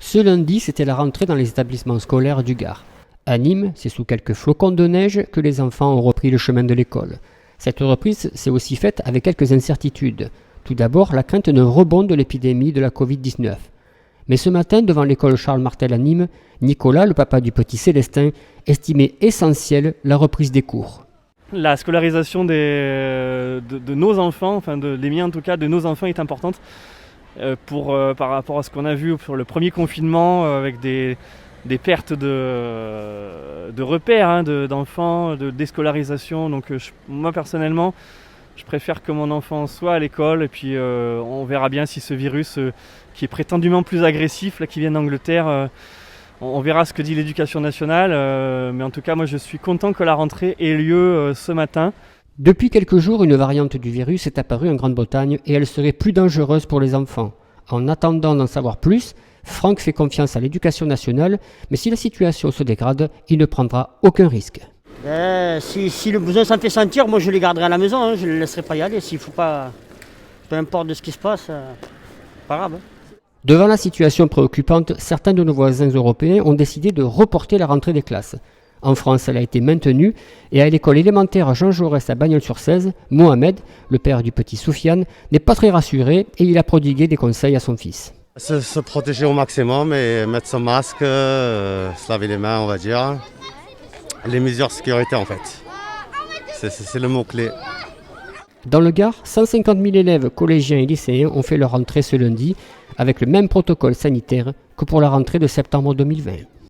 Ce lundi, c'était la rentrée dans les établissements scolaires du Gard. À Nîmes, c'est sous quelques flocons de neige que les enfants ont repris le chemin de l'école. Cette reprise s'est aussi faite avec quelques incertitudes. Tout d'abord, la crainte d'un rebond de l'épidémie de la Covid-19. Mais ce matin, devant l'école Charles Martel à Nîmes, Nicolas, le papa du petit Célestin, estimait essentielle la reprise des cours. La scolarisation de nos enfants, enfin les miens en tout cas, de nos enfants est importante par rapport à ce qu'on a vu sur le premier confinement avec des pertes de repères d'enfants, de déscolarisation. Donc moi personnellement, je préfère que mon enfant soit à l'école et puis on verra bien si ce virus qui est prétendument plus agressif, là, qui vient d'Angleterre, on verra ce que dit l'éducation nationale. Mais en tout cas, moi je suis content que la rentrée ait lieu ce matin. Depuis quelques jours, une variante du virus est apparue en Grande-Bretagne et elle serait plus dangereuse pour les enfants. En attendant d'en savoir plus, Franck fait confiance à l'éducation nationale, mais si la situation se dégrade, il ne prendra aucun risque. Si le besoin s'en fait sentir, moi je les garderai à la maison, je ne les laisserai pas y aller. S'il faut pas, peu importe de ce qui se passe, pas grave. Devant la situation préoccupante, certains de nos voisins européens ont décidé de reporter la rentrée des classes. En France, elle a été maintenue et à l'école élémentaire Jean Jaurès à Bagnols-sur-Cèze, Mohamed, le père du petit Soufiane, n'est pas très rassuré et il a prodigué des conseils à son fils. Se protéger au maximum et mettre son masque, se laver les mains, on va dire. Les mesures de sécurité en fait. C'est le mot-clé. Dans le Gard, 150 000 élèves collégiens et lycéens ont fait leur rentrée ce lundi avec le même protocole sanitaire que pour la rentrée de septembre 2020.